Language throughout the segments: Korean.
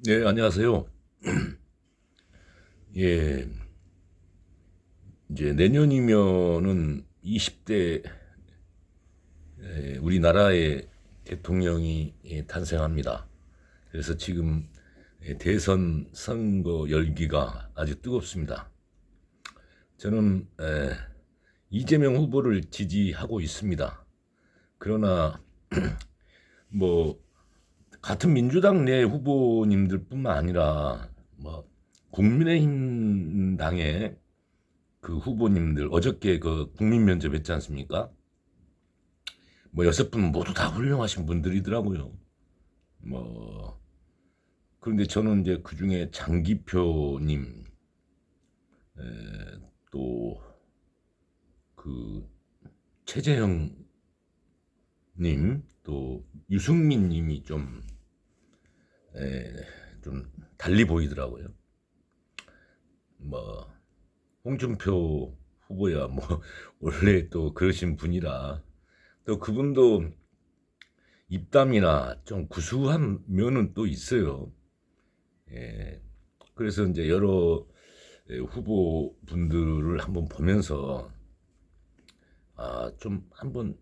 네, 안녕하세요. 예, 이제 내년이면은 20대 우리나라의 대통령이 탄생합니다. 그래서 지금 대선 선거 열기가 아주 뜨겁습니다. 저는 이재명 후보를 지지하고 있습니다. 그러나 뭐 같은 민주당 내 후보님들뿐만 아니라 뭐 국민의힘 당의 그 후보님들 어저께 그 국민 면접했지 않습니까? 뭐 6분 모두 다 훌륭하신 분들이더라고요. 뭐 그런데 저는 이제 그 중에 장기표님 또 그 최재형님 또 유승민님이 좀 달리 보이더라고요. 뭐 홍준표 후보야 뭐 원래 또 그러신 분이라 또 그분도 입담이나 좀 구수한 면은 또 있어요. 예. 그래서 이제 여러 후보분들을 한번 보면서 좀 한번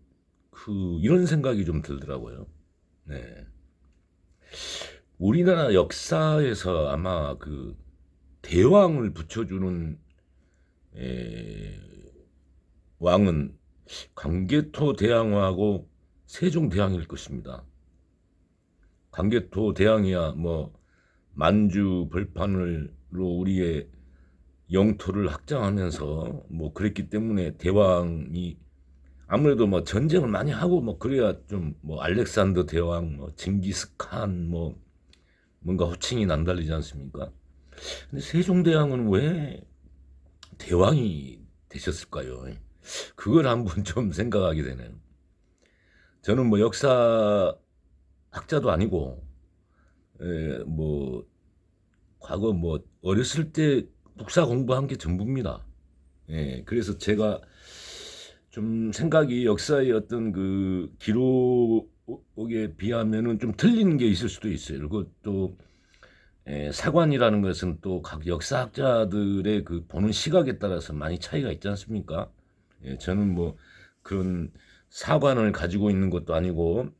이런 생각이 좀 들더라고요. 네. 우리나라 역사에서 아마 그 대왕을 붙여주는 에, 왕은 광개토 대왕하고 세종 대왕일 것입니다. 광개토 대왕이야 뭐 만주 벌판으로 우리의 영토를 확장하면서 뭐 그랬기 때문에 대왕이 아무래도 뭐 전쟁을 많이 하고 뭐 그래야 좀 뭐 알렉산더 대왕, 뭐 징기스칸 뭐 뭔가 호칭이 남달리지 않습니까? 근데 세종대왕은 왜 대왕이 되셨을까요? 그걸 한번 좀 생각하게 되네요. 저는 뭐 역사 학자도 아니고 뭐 과거 뭐 어렸을 때 국사 공부한 게 전부입니다. 예, 그래서 제가 좀 생각이 역사의 어떤 그 기록에 비하면은 좀 틀린 게 있을 수도 있어요. 그리고 또 사관이라는 것은 또 각 역사학자들의 그 보는 시각에 따라서 많이 차이가 있지 않습니까? 예, 저는 뭐 그런 사관을 가지고 있는 것도 아니고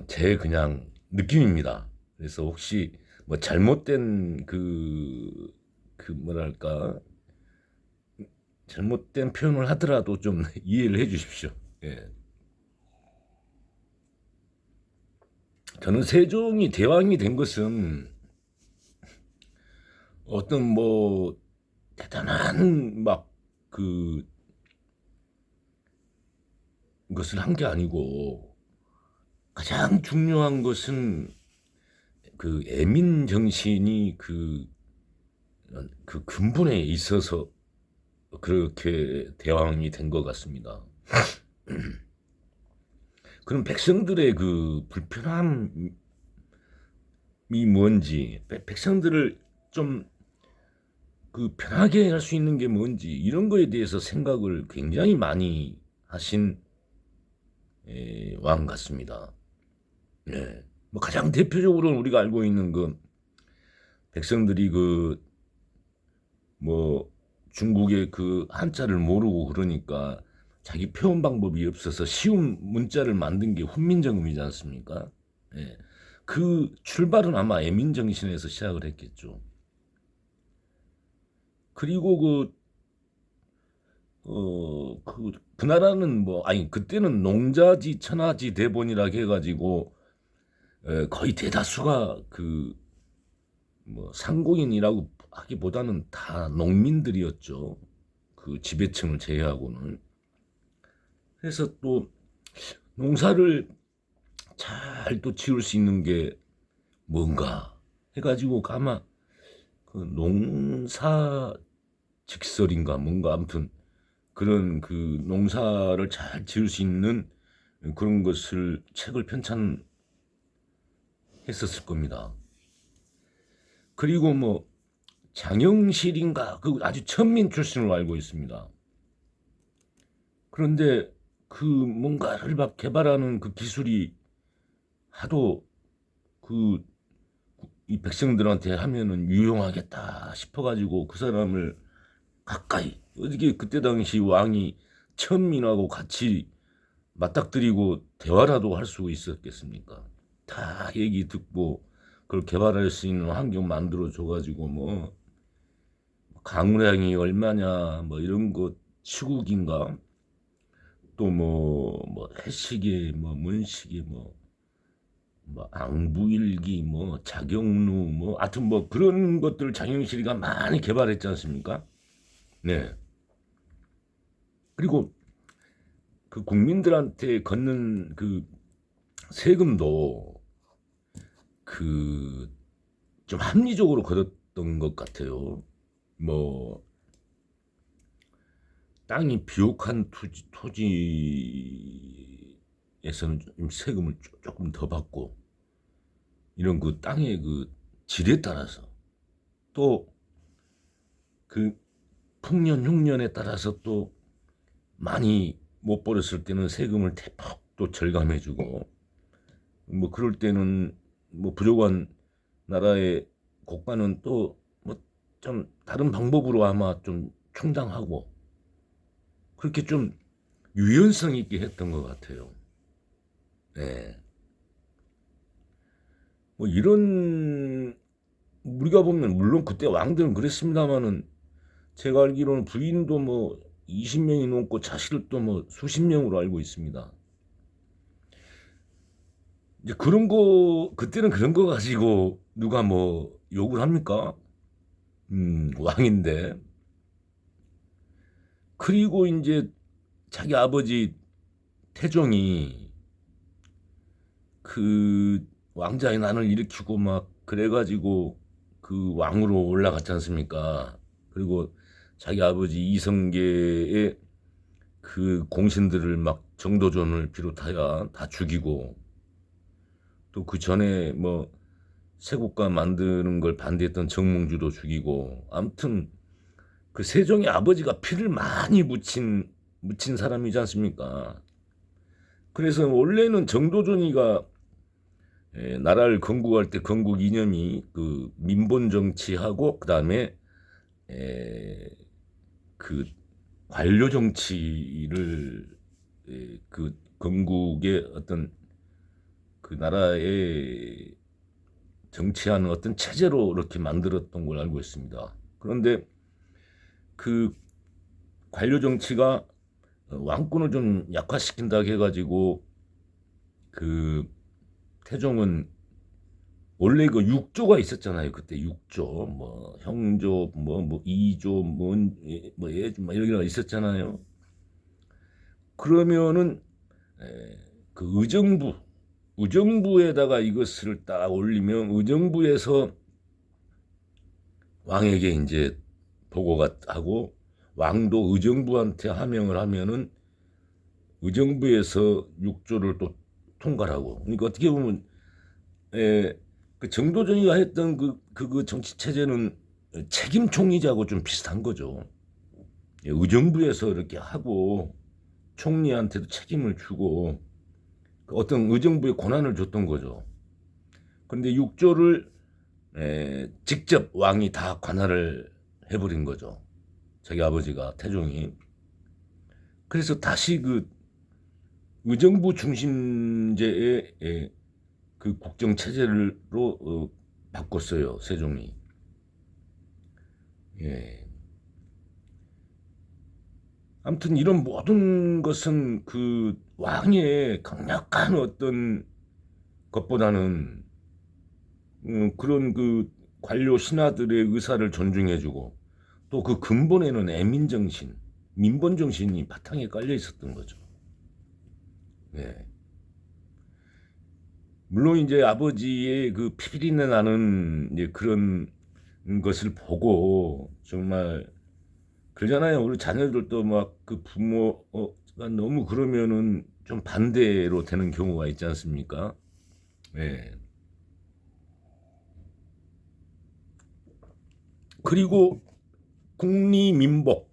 제 그냥 느낌입니다. 그래서 혹시 뭐 잘못된 그 뭐랄까 잘못된 표현을 하더라도 좀 이해를 해 주십시오. 예. 저는 세종이 대왕이 된 것은 어떤 뭐 대단한 막 그 것을 한 게 아니고 가장 중요한 것은 그 애민 정신이 그 근본에 있어서 그렇게 대왕이 된 것 같습니다. 그럼 백성들의 그 불편함이 뭔지, 백성들을 좀 그 편하게 할 수 있는 게 뭔지 이런 거에 대해서 생각을 굉장히 많이 하신 왕 같습니다. 네. 뭐 가장 대표적으로 우리가 알고 있는 그 백성들이 그 뭐 중국의 그 한자를 모르고 그러니까 자기 표현 방법이 없어서 쉬운 문자를 만든 게 훈민정음이지 않습니까? 예. 그 출발은 아마 애민정신에서 시작을 했겠죠. 그리고 그 나라는 뭐, 아니, 그때는 농자지, 천하지, 대본이라 해가지고, 거의 대다수가 뭐, 상공인이라고 하기보다는 다 농민들이었죠. 그 지배층을 제외하고는. 그래서 또 농사를 잘 또 지을 수 있는 게 뭔가 해가지고 아마 그 농사 직설인가 뭔가 아무튼 그런 그 농사를 잘 지을 수 있는 그런 것을 책을 편찬했었을 겁니다. 그리고 뭐 장영실인가 그 아주 천민 출신으로 알고 있습니다. 그런데 그 뭔가를 막 개발하는 그 기술이 하도 그 이 백성들한테 하면은 유용하겠다 싶어가지고 그 사람을 가까이, 어떻게 그때 당시 왕이 천민하고 같이 맞닥뜨리고 대화라도 할 수 있었겠습니까? 다 얘기 듣고 그걸 개발할 수 있는 환경 만들어 줘가지고 뭐 강우량이 얼마냐 뭐 이런 거 시국인가, 또 뭐 해시계 뭐 문시계 뭐 앙부일기 뭐 자경루 뭐 하여튼 뭐 그런 것들 장영실이가 많이 개발했지 않습니까? 네. 그리고 그 국민들한테 걷는 그 세금도 그 좀 합리적으로 걷었던 것 같아요. 뭐 땅이 비옥한 토지에서는 좀 세금을 조금 더 받고, 이런 그 땅의 그 질에 따라서, 또 그 풍년 흉년에 따라서 또 많이 못 벌었을 때는 세금을 대폭 또 절감해주고, 뭐 그럴 때는 뭐 부족한 나라의 국가는 또 뭐 좀 다른 방법으로 아마 좀 충당하고, 그렇게 좀 유연성 있게 했던 것 같아요. 네. 뭐 이런, 우리가 보면 물론 그때 왕들은 그랬습니다만은 제가 알기로는 부인도 뭐 20명이 넘고 자식도 뭐 수십 명으로 알고 있습니다. 이제 그런 거, 그때는 그런 거 가지고 누가 뭐 욕을 합니까? 왕인데. 그리고 이제 자기 아버지 태종이 그 왕자의 난을 일으키고 막 그래가지고 그 왕으로 올라갔지 않습니까? 그리고 자기 아버지 이성계의 그 공신들을 막 정도전을 비롯하여 다 죽이고, 또 그 전에 뭐 세국가 만드는 걸 반대했던 정몽주도 죽이고, 아무튼 그 세종의 아버지가 피를 많이 묻힌 사람이지 않습니까? 그래서 원래는 정도전이가 나라를 건국할 때 건국 이념이 그 민본 정치하고 그다음에 그 관료 정치를 그 건국의 어떤 그 나라의 정치하는 어떤 체제로 이렇게 만들었던 걸 알고 있습니다. 그런데 그 관료 정치가 왕권을 좀 약화시킨다 해가지고 그 태종은 원래 그 6조가 있었잖아요. 그때 6조 뭐 형조 뭐 2조 뭐 예조 뭐 이런 게 있었잖아요. 그러면은 그 의정부에다가 이것을 딱 올리면 의정부에서 왕에게 이제 보고가 하고, 왕도 의정부한테 하명을 하면은 의정부에서 6조를 또 통과하고. 그러니까 어떻게 보면 그 정도전이가 했던 그 정치 체제는 책임 총리제하고 좀 비슷한 거죠. 의정부에서 이렇게 하고 총리한테도 책임을 주고 그 어떤 의정부에 권한을 줬던 거죠. 그런데 6조를 직접 왕이 다 관할을 해버린 거죠. 자기 아버지가 태종이. 그래서 다시 그 의정부 중심제의 그 국정 체제로 바꿨어요, 세종이. 예. 아무튼 이런 모든 것은 그 왕의 강력한 어떤 것보다는 그런 그 관료 신하들의 의사를 존중해주고, 또 그 근본에는 애민정신, 민본정신이 바탕에 깔려 있었던 거죠. 네. 물론 이제 아버지의 그 피비린내 나는 이제 그런 것을 보고 정말 그러잖아요. 우리 자녀들도 막 그 부모가 너무 그러면은 좀 반대로 되는 경우가 있지 않습니까? 네. 그리고 국리민복,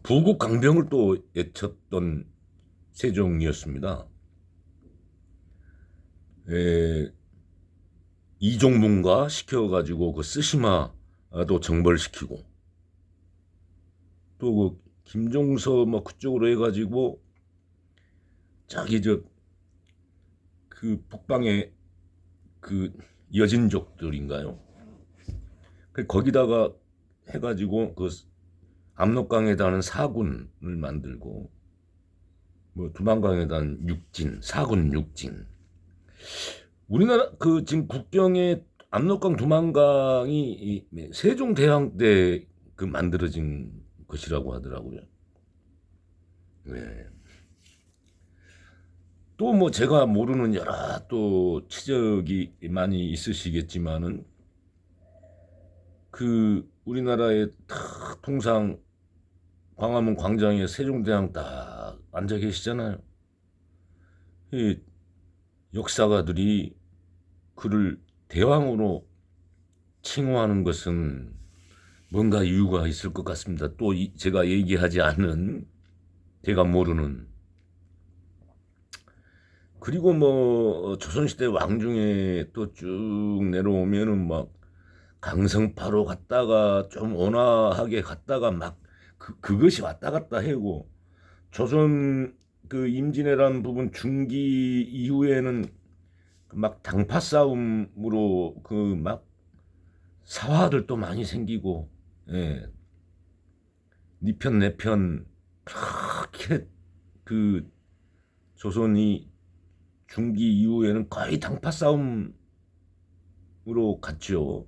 부국강병을 또 외쳤던 세종이었습니다. 에, 이종문가 시켜가지고 그 쓰시마도 정벌시키고 또 그 김종서 뭐 그쪽으로 해가지고 자기 저 그 북방의 그 여진족들인가요? 거기다가 해가지고 그 압록강에다는 사군을 만들고 뭐 두만강에다는 육진, 사군 육진. 우리나라 그 지금 국경에 압록강 두만강이 세종대왕 때 그 만들어진 것이라고 하더라고요. 네. 또 뭐 제가 모르는 여러 또 치적이 많이 있으시겠지만은 그 우리나라의 탁 통상 광화문 광장에 세종대왕 딱 앉아 계시잖아요. 이 역사가들이 그를 대왕으로 칭호하는 것은 뭔가 이유가 있을 것 같습니다. 또 제가 얘기하지 않은, 제가 모르는. 그리고 뭐 조선시대 왕 중에 또 쭉 내려오면은 막 강성파로 갔다가 좀 온화하게 갔다가 막 그것이 왔다 갔다 하고, 조선 그 임진왜란 부분 중기 이후에는 막 당파 싸움으로 그 막 사화들도 많이 생기고, 예. 니 편 내 편 그렇게 그 조선이 중기 이후에는 거의 당파 싸움으로 갔죠.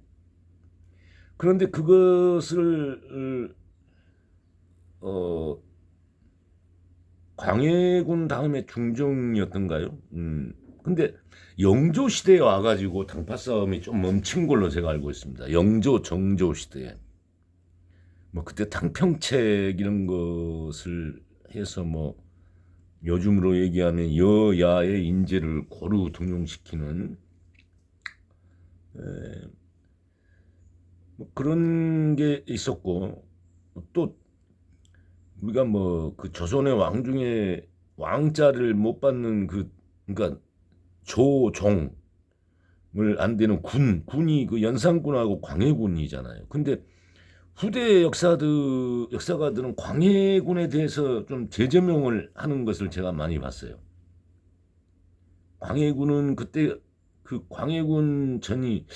그런데 그것을 광해군 다음에 중종이었던가요? 근데 영조 시대에 와가지고 당파 싸움이 좀 멈춘 걸로 제가 알고 있습니다. 영조, 정조 시대에. 뭐 그때 탕평책 이런 것을 해서 뭐 요즘으로 얘기하면 여야의 인재를 고루 등용시키는 뭐 그런 게 있었고, 또 우리가 뭐 그 조선의 왕 중에 왕자를 못 받는 그러니까 조종을 안 되는 군이 그 연산군하고 광해군이잖아요. 근데 후대 역사가들은 광해군에 대해서 좀 재조명을 하는 것을 제가 많이 봤어요. 광해군은 그때 그 광해군 전이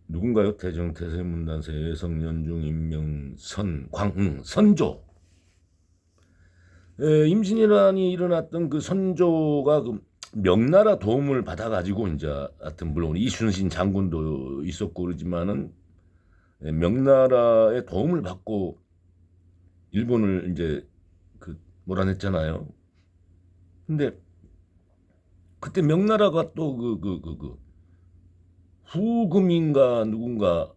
누군가요? 대정, 태세문단세, 예성연중, 임명선, 선조. 임진왜란이 일어났던 그 선조가 그 명나라 도움을 받아가지고 이제 하여튼 물론 이순신 장군도 있었고 그러지만은 명나라의 도움을 받고 일본을 이제 그 몰아냈잖아요. 근데 그때 명나라가 또 후금인가 누군가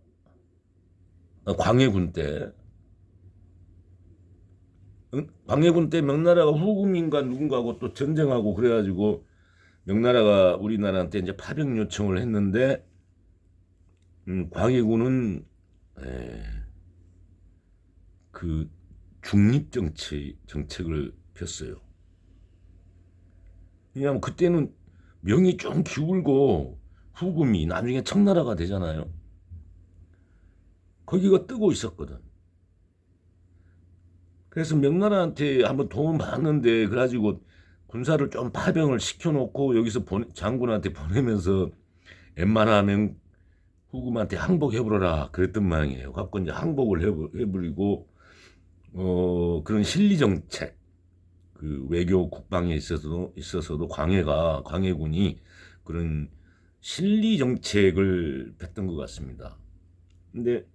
광해군 때 광해군 때 명나라가 후금인가 누군가하고 또 전쟁하고 그래가지고 명나라가 우리나라한테 이제 파병 요청을 했는데 광해군은 그 중립 정책을 폈어요. 왜냐하면 그때는 명이 좀 기울고 후금이 나중에 청나라가 되잖아요. 거기가 뜨고 있었거든. 그래서 명나라한테 한번 도움 받는데 그래가지고 군사를 좀 파병을 시켜놓고 여기서 장군한테 보내면서 웬만하면 후금한테 항복해버려라 그랬던 모양이에요. 갖고 이제 항복을 해버리고 그런 실리 정책, 그 외교 국방에 있어서도 광해군이 그런 실리 정책을 폈던 것 같습니다. 근데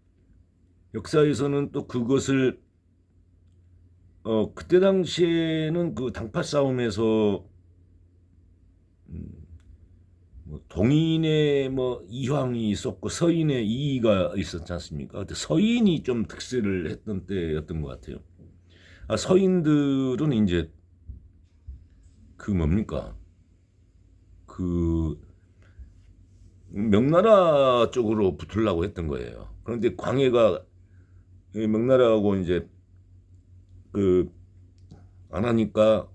역사에서는 또 그것을 그때 당시에는 그 당파 싸움에서 뭐 동인의 뭐 이황이 있었고 서인의 이의가 있었지 않습니까? 그때 서인이 좀 득세를 했던 때였던 것 같아요. 서인들은 이제 그 뭡니까? 그 명나라 쪽으로 붙으려고 했던 거예요. 그런데 광해가 명나라하고 이제 그 안 하니까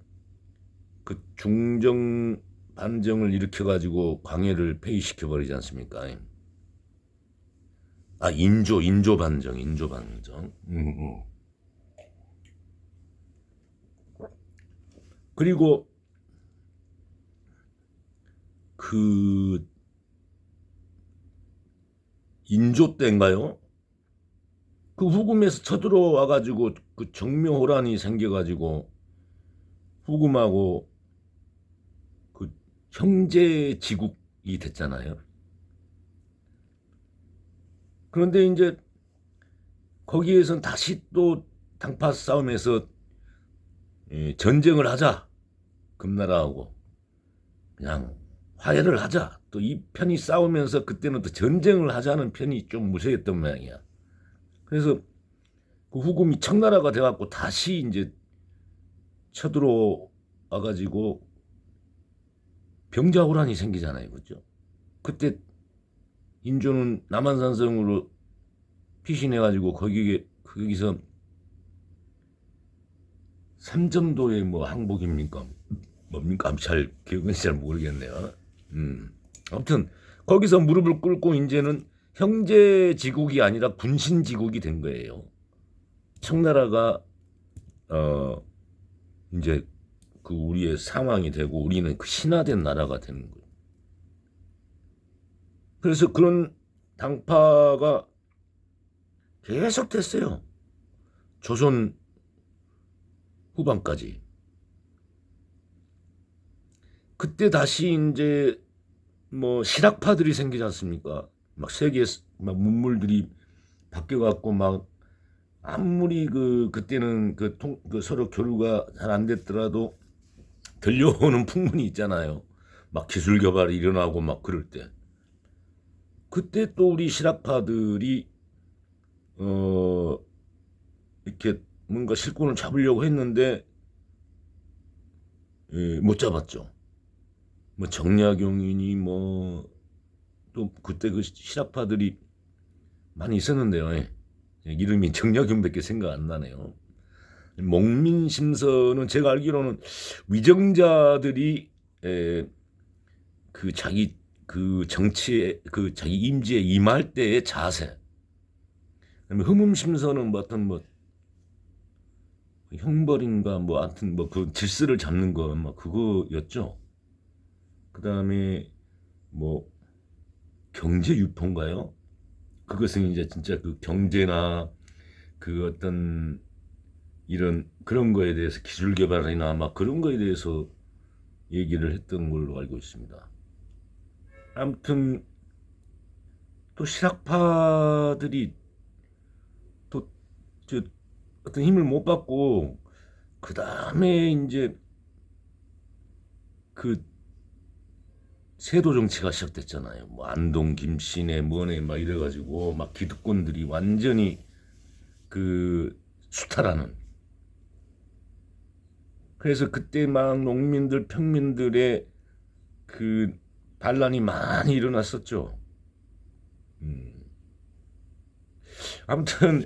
그 중정 반정을 일으켜 가지고 광해를 폐위시켜 버리지 않습니까? 인조 반정. 그리고 그 인조 때인가요? 그 후금에서 쳐들어와 가지고 그 정묘호란이 생겨 가지고 후금하고 그 형제 지국이 됐잖아요. 그런데 이제 거기에선 다시 또 당파 싸움에서 전쟁을 하자. 금나라하고 그냥 화해를 하자. 또 이 편이 싸우면서 그때는 또 전쟁을 하자는 편이 좀 무서웠던 모양이야. 그래서 그 후금이 청나라가 돼갖고 다시 이제 쳐들어와 가지고 병자호란이 생기잖아요, 그죠? 그때 인조는 남한산성으로 피신해가지고 거기서 삼점도의 뭐 항복입니까? 뭡니까? 잘 기억은 잘 모르겠네요. 아무튼 거기서 무릎을 꿇고 이제는 형제 지국이 아니라 군신 지국이 된 거예요. 청나라가 이제 그 우리의 상황이 되고 우리는 그 신화된 나라가 되는 거예요. 그래서 그런 당파가 계속 됐어요. 조선 후반까지. 그때 다시 이제 뭐 실학파들이 생기지 않습니까? 막 세계 막 문물들이 바뀌어갖고 막 아무리 그때는 그 서로 교류가 잘 안 됐더라도 들려오는 풍문이 있잖아요. 막 기술 개발이 일어나고 막 그럴 때. 그때 또 우리 실학파들이 이렇게 뭔가 실권을 잡으려고 했는데 못 잡았죠. 뭐 정약용이니 뭐 또 그때 그 실학파들이 많이 있었는데요. 이름이 정약용밖에 생각 안 나네요. 목민심서는 제가 알기로는 위정자들이 그 자기 그 정치에 그 자기 임지에 임할 때의 자세. 흠음심서는 뭐 어떤 뭐 형벌인가 뭐 하여튼 뭐 그 질서를 잡는 거 뭐 그거였죠. 그다음에 뭐 경제유포인가요? 그것은 이제 진짜 그 경제나 그 어떤 이런 그런 거에 대해서 기술 개발이나 막 그런 거에 대해서 얘기를 했던 걸로 알고 있습니다. 아무튼 또 실학파들이 또 저 어떤 힘을 못 받고 그 다음에 이제 그 세도 정치가 시작됐잖아요. 뭐 안동, 김씨네, 뭐네 막 이래가지고 막 기득권들이 완전히 그 수탈하는. 그래서 그때 막 농민들, 평민들의 그 반란이 많이 일어났었죠. 음. 아무튼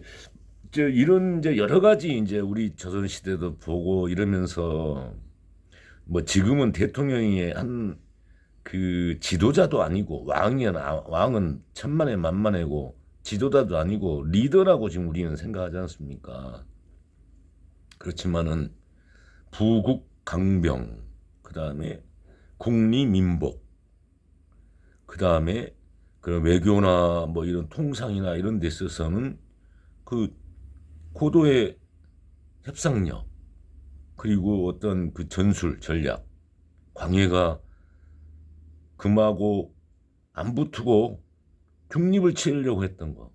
이런 이제 여러 가지 이제 우리 조선 시대도 보고 이러면서 뭐 지금은 대통령이 한 그 지도자도 아니고 왕은 천만에 만만해고 지도자도 아니고 리더라고 지금 우리는 생각하지 않습니까? 그렇지만은 부국 강병, 그 다음에 국리민복, 그 다음에 그런 외교나 뭐 이런 통상이나 이런 데 있어서는 그 고도의 협상력, 그리고 어떤 그 전술 전략, 광해가 금하고 안 붙고 중립을 치르려고 했던 거.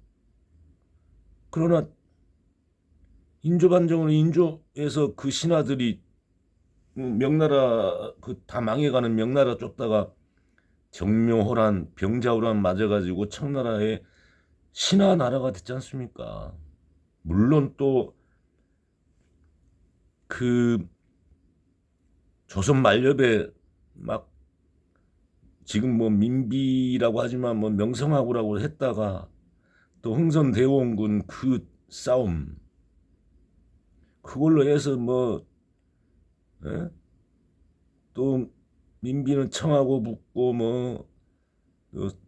그러나 인조반정은 인조에서 그 신하들이 명나라 그 다 망해가는 명나라 쫓다가 정묘호란, 병자호란 맞아가지고 청나라의 신하 나라가 됐지 않습니까? 물론 또 그 조선 말엽에 막 지금 뭐 민비라고 하지만 뭐 명성하고라고 했다가 또 흥선대원군 그 싸움 그걸로 해서 뭐 예? 또 민비는 청하고 붙고 뭐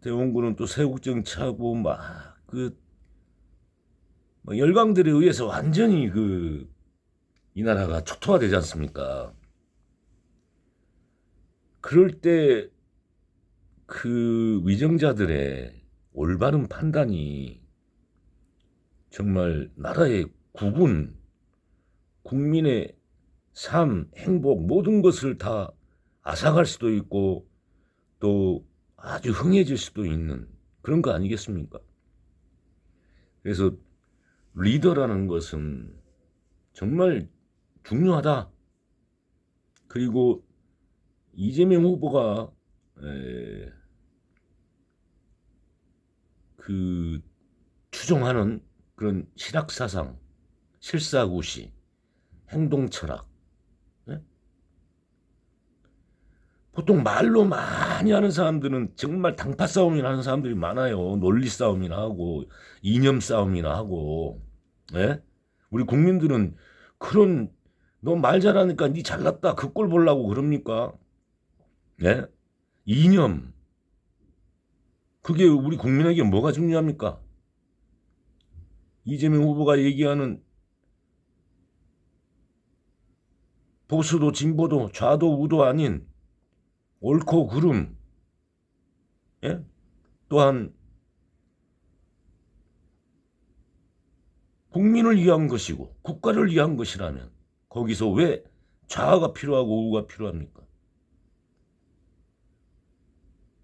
대원군은 또 세국정치하고 막 열강들에 의해서 완전히 이 나라가 초토화되지 않습니까? 그럴 때 위정자들의 올바른 판단이 정말 나라의 국운, 국민의 삶, 행복 모든 것을 다 앗아갈 수도 있고 또 아주 흥해질 수도 있는 그런 거 아니겠습니까? 그래서 리더라는 것은 정말 중요하다. 그리고 이재명 후보가 추종하는 그런 실학사상, 실사구시, 행동철학, 예? 보통 말로 많이 하는 사람들은 정말 당파 싸움이나 하는 사람들이 많아요. 논리 싸움이나 하고 이념 싸움이나 하고, 예? 우리 국민들은 그런 너 말 잘하니까 니 잘났다 그 꼴 보려고 그럽니까? 예? 이념 그게 우리 국민에게 뭐가 중요합니까? 이재명 후보가 얘기하는 보수도 진보도 좌도 우도 아닌 옳고 그름, 예? 또한 국민을 위한 것이고 국가를 위한 것이라면 거기서 왜 좌가 필요하고 우가 필요합니까?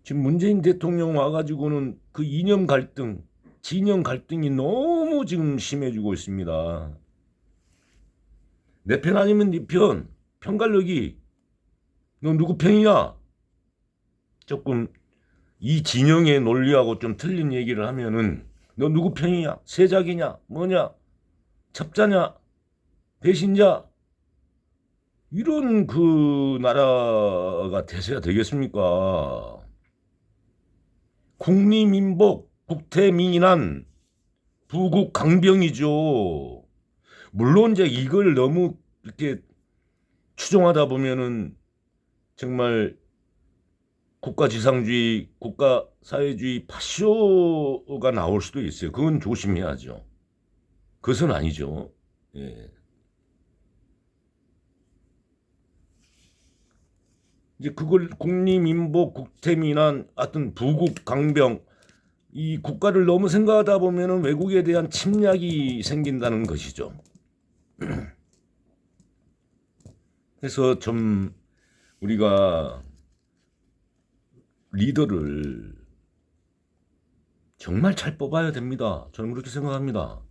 지금 문재인 대통령 와가지고는 그 이념 갈등, 진영 갈등이 너무 지금 심해지고 있습니다. 내 편 아니면 네 편, 편갈르기. 너 누구 편이냐? 조금 이 진영의 논리하고 좀 틀린 얘기를 하면은 너 누구 편이냐? 세작이냐? 뭐냐? 첩자냐? 배신자? 이런 나라가 대세가 되겠습니까? 국리민복, 국태민안, 부국강병이죠. 물론 이제 이걸 너무 이렇게 추종하다 보면은 정말 국가지상주의, 국가사회주의 파쇼가 나올 수도 있어요. 그건 조심해야죠. 그것은 아니죠. 예. 이제 그걸 국리민복, 국태민안, 하여튼 부국강병 이 국가를 너무 생각하다 보면은 외국에 대한 침략이 생긴다는 것이죠. 그래서 좀 우리가 리더를 정말 잘 뽑아야 됩니다. 저는 그렇게 생각합니다.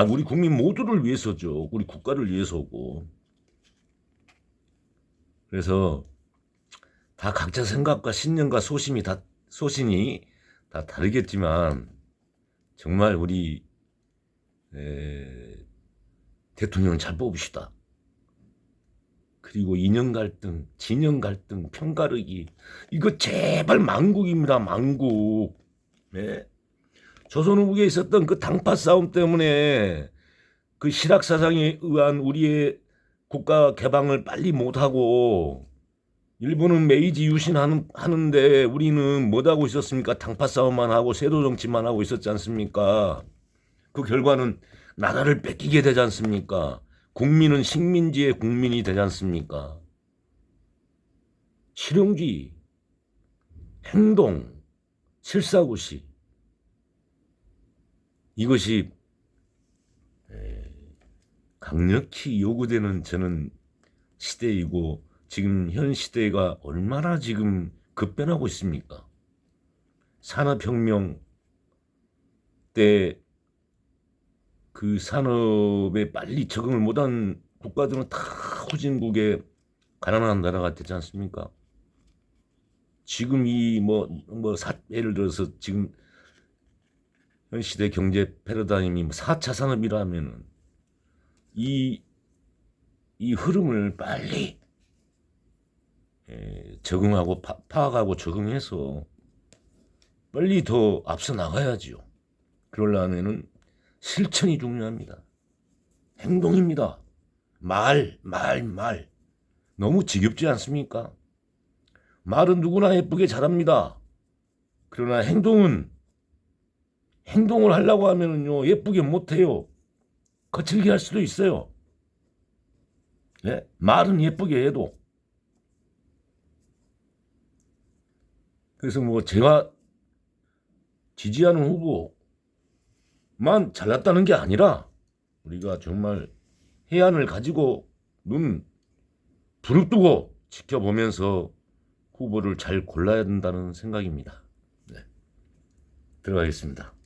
우리 국민 모두를 위해서죠. 우리 국가를 위해서고. 그래서 다 각자 생각과 신념과 소신이 다 다르겠지만 정말 우리 대통령 잘 뽑읍시다. 그리고 이념 갈등, 진영 갈등, 편가르기 이거 제발 망국입니다. 망국. 네? 조선 후기에 있었던 그 당파 싸움 때문에 그 실학사상에 의한 우리의 국가 개방을 빨리 못하고 일본은 메이지 유신하는데 우리는 뭐하고 있었습니까? 당파 싸움만 하고 세도 정치만 하고 있었지 않습니까? 그 결과는 나라를 뺏기게 되지 않습니까? 국민은 식민지의 국민이 되지 않습니까? 실용주의, 행동, 실사구시 이것이 강력히 요구되는 저는 시대이고 지금 현 시대가 얼마나 지금 급변하고 있습니까? 산업혁명 때 그 산업에 빨리 적응을 못한 국가들은 다 후진국에 가난한 나라가 되지 않습니까? 지금 예를 들어서 지금 현 시대 경제 패러다임이 4차 산업이라면은 이 흐름을 빨리 적응하고 파악하고 적응해서 빨리 더 앞서 나가야지요. 그러려면은 실천이 중요합니다. 행동입니다. 말. 너무 지겹지 않습니까? 말은 누구나 예쁘게 잘합니다. 그러나 행동은 행동을 하려고 하면은요 예쁘게 못해요. 거칠게 할 수도 있어요. 예? 말은 예쁘게 해도. 그래서 뭐 제가 지지하는 후보만 잘났다는 게 아니라 우리가 정말 해안을 가지고 눈 부릅뜨고 지켜보면서 후보를 잘 골라야 된다는 생각입니다. 네. 들어가겠습니다.